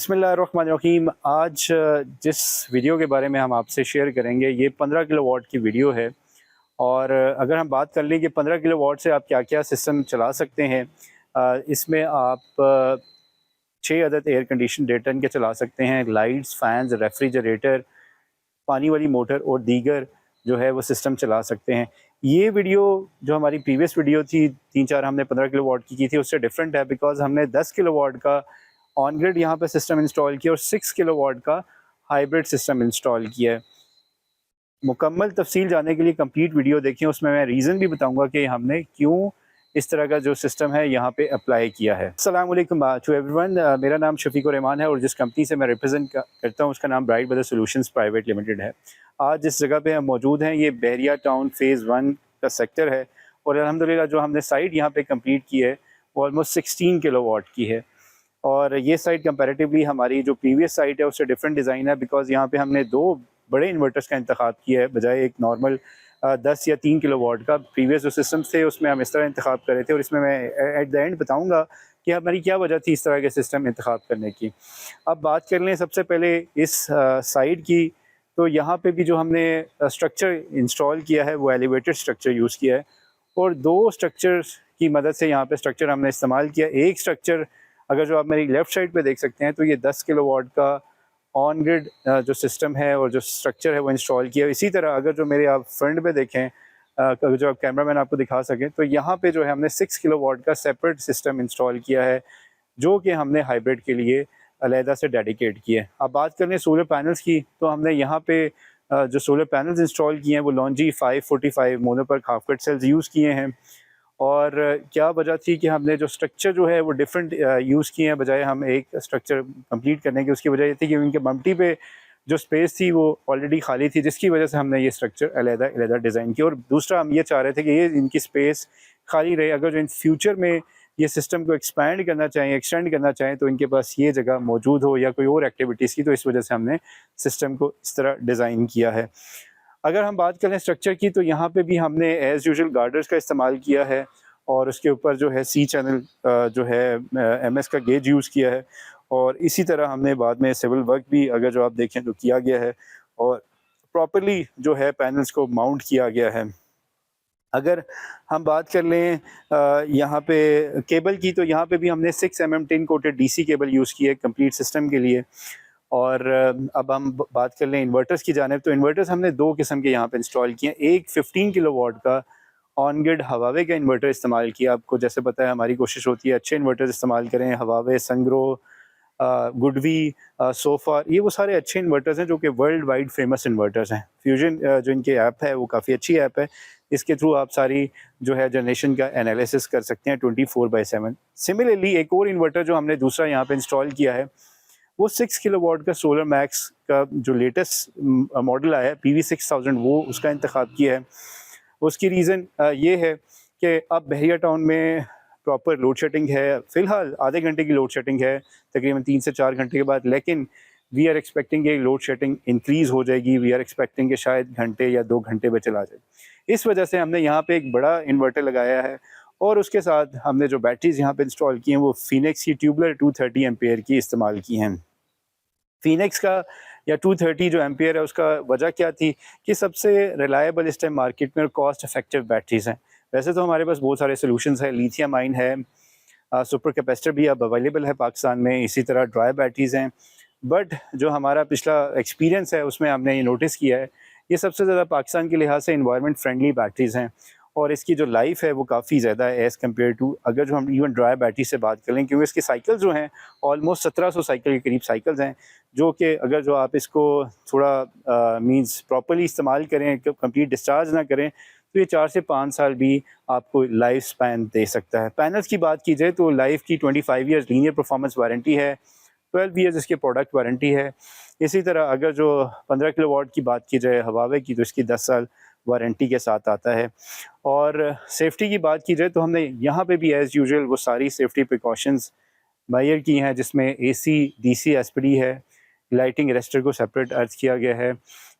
बिस्मिल्लाहिर्रहमानिर्रहीम। आज जिस वीडियो के बारे में हम आपसे शेयर करेंगे ये 15 किलोवाट की वीडियो है। और अगर हम बात कर लें कि 15 किलोवाट से आप क्या-क्या सिस्टम चला सकते हैं, इसमें आप 6 अदद एयर कंडीशन डे टन के चला सकते हैं, लाइट्स, फैंस, रेफ्रिजरेटर, पानी वाली मोटर और दीगर जो है वो सिस्टम चला सकते हैं। ये वीडियो जो हमारी प्रीवियस वीडियो थी 3-4 हमने 15 किलोवाट की थी, उससे डिफरेंट है बिकॉज़ हमने 10 किलोवाट का ऑन ग्रिड यहाँ पे सिस्टम इंस्टॉल किया और 6 किलोवाट का हाइब्रिड सिस्टम इंस्टॉल किया है। मुकम्मल तफ़सील जानने के लिए कंप्लीट वीडियो देखें, उसमें मैं रीज़न भी बताऊँगा कि हमने क्यों इस तरह का जो सिस्टम है यहाँ पे अप्लाई किया है। अस्सलाम वालेकुम टू एवरीवन। मेरा नाम शफ़ीक़ुर रहमान है और जिस कंपनी से मैं रिप्रेजेंट करता हूँ उसका नाम bright brother solutions private limited है। आज जिस जगह पे हम मौजूद हैं ये बहरिया टाउन फ़ेज़ 1 का सेक्टर है और अल्हम्दुलिल्लाह जो हमने साइट यहाँ पे कंप्लीट की है वो ऑलमोस्ट 16 किलोवाट की है। और ये साइट कंपैरेटिवली हमारी जो प्रीवियस साइट है उससे डिफरेंट डिज़ाइन है बिकॉज़ यहाँ पे हमने 2 बड़े इन्वर्टर्स का इंतखाब किया है बजाय एक नॉर्मल 10 या 3 किलोवाट का। प्रीवियस जो सिस्टम थे उसमें हम इस तरह इंतखाब कर रहे थे और इसमें मैं एट द एंड बताऊँगा कि हमारी क्या वजह थी इस तरह के सिस्टम इंतखाब करने की। अब बात कर लें सबसे पहले इस साइट की, तो यहाँ पे भी जो हमने स्ट्रक्चर इंस्टॉल किया है वो एलिवेटेड स्ट्रक्चर यूज़ किया है और 2 स्ट्रक्चर्स की मदद से यहाँ पे स्ट्रक्चर हमने इस्तेमाल किया। एक स्ट्रक्चर अगर जो आप मेरी लेफ़्ट साइड पे देख सकते हैं तो ये 10 किलोवाट का ऑन ग्रिड जो सिस्टम है और जो स्ट्रक्चर है वो इंस्टॉल किया है। इसी तरह अगर जो मेरे आप फ्रंट पे देखें, अगर जो आप कैमरामैन आपको दिखा सकें, तो यहाँ पे जो है हमने 6 किलोवाट का सेपरेट सिस्टम इंस्टॉल किया है जो कि हमने हाइब्रिड के लिए अलहदा से डेडिकेट किया है। अब बात करें सोलर पैनल्स की, तो हमने यहाँ पे जो सोलर पैनल्स इंस्टॉल किए हैं वो लॉन्जी 545 mono PERC half cut sales use किए हैं। और क्या वजह थी कि हमने जो स्ट्रक्चर जो है वो डिफरेंट यूज़ किए हैं बजाय हम एक स्ट्रक्चर कंप्लीट करने की। उसकी वजह ये थी कि उनके मम्टी पे जो स्पेस थी वो ऑलरेडी खाली थी, जिसकी वजह से हमने ये स्ट्रक्चर अलहदा डिज़ाइन किया। और दूसरा हम ये चाह रहे थे कि ये इनकी स्पेस खाली रहे, अगर जो इन फ्यूचर में ये सिस्टम को एक्सपेंड करना चाहें, एक्सटेंड करना चाहें, तो इनके पास ये जगह मौजूद हो या कोई और एक्टिविटीज़ की, तो इस वजह से हमने सिस्टम को इस तरह डिज़ाइन किया है। अगर हम बात करें स्ट्रक्चर की, तो यहाँ पे भी हमने एज़ यूजुअल गार्डर्स का इस्तेमाल किया है और उसके ऊपर जो है सी चैनल जो है एमएस का गेज यूज़ किया है। और इसी तरह हमने बाद में सिविल वर्क भी अगर जो आप देखें तो किया गया है और प्रॉपर्ली जो है पैनल्स को माउंट किया गया है। अगर हम बात कर लें यहाँ पे केबल की, तो यहाँ पे भी हमने 6 mm tin coated DC cable use की है कंप्लीट सिस्टम के लिए। और अब हम बात कर लें इन्वर्टर्स की जानिब, तो इन्वर्टर्स हमने 2 किस्म के यहाँ पे इंस्टॉल किए हैं। एक 15 किलोवाट का ऑन ग्रिड हवावे का इन्वर्टर इस्तेमाल किया। आपको जैसे पता है हमारी कोशिश होती है अच्छे इन्वर्टर्स इस्तेमाल करें, हवावे, संग्रो, गुडवी, सोफा, ये वो सारे अच्छे इन्वर्टर्स हैं जो कि वर्ल्ड वाइड फेमस इन्वर्टर्स हैं। फ्यूजन जो इनकी ऐप है वो काफ़ी अच्छी ऐप है, इसके थ्रू आप सारी जो है जनरेशन का एनालिसिस कर सकते हैं 24/7। सिमिलरली एक और इन्वर्टर जो हमने दूसरा यहाँ पे इंस्टॉल किया है वो 6 किलोवाट का सोलर मैक्स का जो लेटेस्ट मॉडल आया है PV6000, वो उसका इंतखाब किया है। उसकी रीज़न ये है कि अब बहरिया टाउन में प्रॉपर लोड शेडिंग है। फ़िलहाल आधे घंटे की लोड शेडिंग है तकरीबन 3 से 4 घंटे के बाद, लेकिन वी आर एक्सपेक्टिंग कि लोड शेडिंग इंक्रीज़ हो जाएगी। वी आर एक्सपेक्टिंग कि शायद घंटे या 2 घंटे में चला जाए। इस वजह से हमने यहाँ पे एक बड़ा इन्वर्टर लगाया है और उसके साथ हमने जो बैटरीज़ यहाँ पे इंस्टॉल की हैं वो फ़ीनिक्स की ट्यूबलर 230 एम्पेयर की इस्तेमाल की हैं। फ़ीनिक्स का या 230 जो एम्पेयर है उसका वजह क्या थी कि सबसे रिलायबल इस टाइम मार्केट में और कॉस्ट इफेक्टिव बैटरीज़ हैं। वैसे तो हमारे पास बहुत सारे सॉल्यूशंस हैं, लिथियम आयन है, सुपर कैपेसिटर भी अब अवेलेबल है पाकिस्तान में, इसी तरह ड्राई बैटरीज़ हैं। बट जो हमारा पिछला एक्सपीरियंस है उसमें हमने ये नोटिस किया है ये सबसे ज़्यादा पाकिस्तान के लिहाज से इन्वायरमेंट फ्रेंडली बैटरीज़ हैं और इसकी जो लाइफ है वो काफ़ी ज़्यादा है एज़ कम्पेयर टू अगर जो हम इवन ड्राई बैटरी से बात करें, क्योंकि इसके साइकिल जो हैं ऑलमोस्ट 1700 साइकिल के करीब साइकिल्स हैं, जो कि अगर जो आप इसको थोड़ा मींस प्रॉपर्ली इस्तेमाल करें, कंप्लीट डिस्चार्ज ना करें, तो ये 4 से 5 साल भी आपको लाइफ स्पैन दे सकता है। पैनल्स की बात की जाए तो लाइफ की 25 ईयर्स लीनियर परफॉर्मेंस वारंटी है, 12 ईयर्स इसके प्रोडक्ट वारंटी है। इसी तरह अगर जो 15 किलोवाट की बात की जाए हवावे की, तो इसकी 10 साल वारंटी के साथ आता है। और सेफ्टी की बात की जाए तो हमने यहाँ पे भी एज़ यूजुअल वो सारी सेफ्टी प्रिकॉशंस मुहैया की हैं, जिसमें एसी, डीसी, एसपीडी है, लाइटिंग अरेस्टर को सेपरेट अर्थ किया गया है,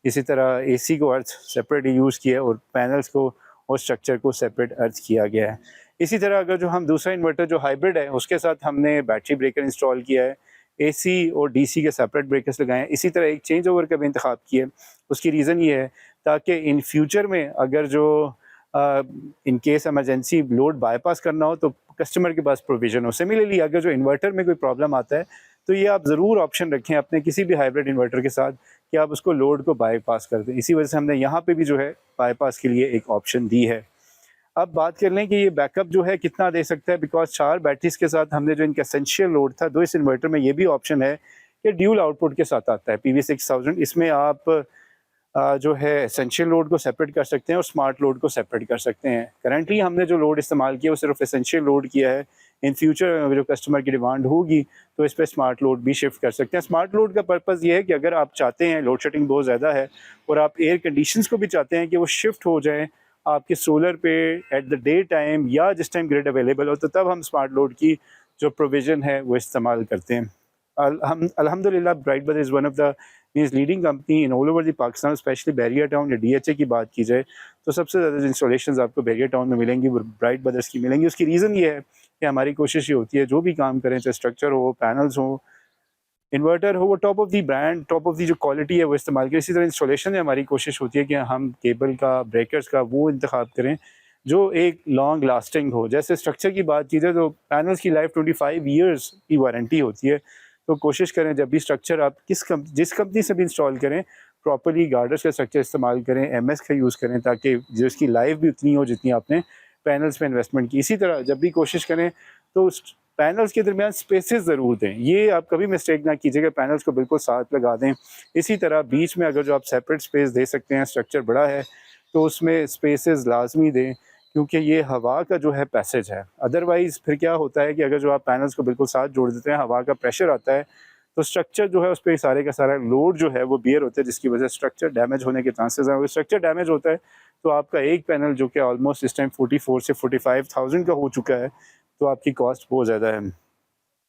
इसी तरह एसी को अर्थ सेपरेट यूज़ किया है और पैनल्स को और स्ट्रक्चर को सेपरेट अर्थ किया गया है। इसी तरह अगर जो हम दूसरा इन्वर्टर जो हाइब्रिड है उसके साथ हमने बैटरी ब्रेकर इंस्टॉल किया है, AC और DC के सेपरेट ब्रेकर्स लगाए हैं। इसी तरह एक चेंज ओवर का भी इंतखाब किया है। उसकी रीज़न ये है ताकि इन फ्यूचर में अगर जो in case emergency load bypass करना हो तो कस्टमर के पास प्रोविज़न हो। सिमिलरली अगर जो इन्वर्टर में कोई प्रॉब्लम आता है तो ये आप ज़रूर ऑप्शन रखें अपने किसी भी हाइब्रिड इन्वर्टर के साथ कि आप उसको लोड को बाईपास कर दें। इसी वजह से हमने यहाँ पे भी जो है बाईपास के लिए एक ऑप्शन दी है। अब बात कर लें कि ये बैकअप जो है कितना दे सकता है, बिकॉज 4 बैटरीज़ के साथ हमने जो इनका एसेंशियल लोड था, दो इस इन्वर्टर में ये भी ऑप्शन है कि ड्यूल आउटपुट के साथ आता है PV6000। इसमें आप जो है एसेंशियल लोड को सेपरेट कर सकते हैं और स्मार्ट लोड को सेपरेट कर सकते हैं। करंटली हमने जो लोड इस्तेमाल किया वो सिर्फ एसेंशियल लोड किया है। इन फ्यूचर अगर जो कस्टमर की डिमांड होगी तो इस पर स्मार्ट लोड भी शिफ्ट कर सकते हैं। स्मार्ट लोड का पर्पज़ ये है कि अगर आप चाहते हैं लोड शेडिंग बहुत ज़्यादा है और आप एयर कंडीशंस को भी चाहते हैं कि वो शिफ्ट हो जाएँ आपके सोलर पे एट द डे टाइम या जिस टाइम ग्रिड अवेलेबल हो, तो तब हम स्मार्ट लोड की जो प्रोविज़न है वो इस्तेमाल करते हैं। अल्हम्दुलिल्लाह bright brothers is one of the means leading company in all over the Pakistan, specially Bahria town या DHA की बात की जाए तो सबसे ज़्यादा इंस्टॉलेशंस आपको बैरिया टाउन में मिलेंगी वो ब्राइट ब्रदर्स की मिलेंगी। उसकी रीज़न ये है कि हमारी कोशिश ये होती है जो भी काम करें, चाहे स्ट्रक्चर हो, पैनल्स हो, इन्वर्टर हो, वो top of the brand, top of the जो क्वालिटी है वो इस्तेमाल करें। इसी तरह इंस्टॉलेशन में हमारी कोशिश होती है कि हम केबल का, ब्रेकर्स का वो इंतखाब करें जो एक लॉन्ग लास्टिंग हो। जैसे स्ट्रक्चर की बात की जाए तो पैनल्स की लाइफ 25 ईयर्स की वारंटी होती है। तो कोशिश करें जब भी स्ट्रक्चर आप जिस कंपनी से भी इंस्टॉल करें, प्रॉपर्ली गार्डर्स का स्ट्रक्चर इस्तेमाल करें, MS का यूज़ करें ताकि जो इसकी लाइफ भी उतनी हो जितनी आपने पैनल्स में इन्वेस्टमेंट की। इसी तरह जब भी कोशिश करें तो पैनल्स के दरमियान स्पेसेस ज़रूर दें। ये आप कभी मिस्टेक ना कीजिएगा, पैनल्स को बिल्कुल साथ लगा दें। इसी तरह बीच में अगर जो आप सेपरेट स्पेस दे सकते हैं, स्ट्रक्चर बड़ा है तो उसमें स्पेसेस लाजमी दें क्योंकि ये हवा का जो है पैसेज है। अदरवाइज़ फिर क्या होता है कि अगर जो आप पैनल्स को बिल्कुल साथ जोड़ देते हैं, हवा का प्रेशर आता है तो स्ट्रक्चर जो है उस पर सारे का सारा लोड जो है वो बियर होता है, जिसकी वजह से स्ट्रक्चर डैमेज होने के चांसेस हैं। अगर स्ट्रक्चर डैमेज होता है तो आपका एक पैनल जो कि ऑलमोस्ट इस टाइम 44 से 45,000 का हो चुका है, तो आपकी कॉस्ट बहुत ज़्यादा है।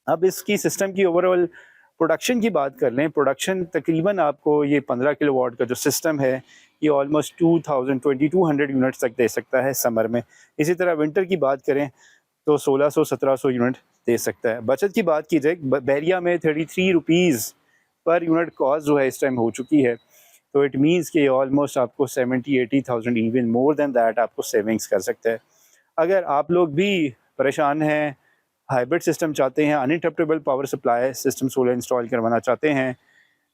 अब इसकी सिस्टम की ओवरऑल प्रोडक्शन की बात कर लें, प्रोडक्शन तकरीबन आपको ये 15 किलोवाट का जो सिस्टम है ये ऑलमोस्ट 2200 यूनिट्स तक दे सकता है समर में। इसी तरह विंटर की बात करें तो 1600-1700 यूनिट दे सकता है। बचत की बात की जाए, बैरिया में 33 रुपीज़ पर यूनिट कॉस्ट जो है इस टाइम हो चुकी है, तो इट मीन्स कि ऑलमोस्ट आपको 70-80,000 इवन मोर देन दैट आपको सेविंग्स कर सकता है। अगर आप लोग भी परेशान हैं, हाइब्रिड सिस्टम चाहते हैं, uninterruptible power supply system solar install करवाना चाहते हैं,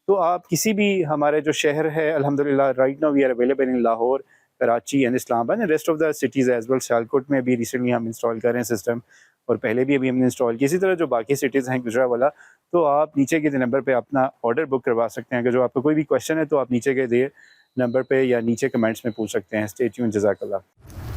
तो आप किसी भी हमारे जो शहर है, अल्हम्दुलिल्लाह right now we are available in Lahore, Karachi and Islamabad and rest of the cities as well. Sialkot में भी रिसेंटली हम इंस्टॉल कर रहे हैं सिस्टम और पहले भी अभी हमने इंस्टॉल किया। इसी तरह जो बाकी सिटीज़ हैं गुजरावाला, तो आप नीचे के नंबर पे अपना ऑर्डर बुक करवा सकते हैं। अगर जो आपको कोई भी क्वेश्चन है तो आप नीचे के दिए नंबर पे या नीचे कमेंट्स में पूछ सकते हैं। स्टे ट्यून्ड, जज़ाकल्लाह।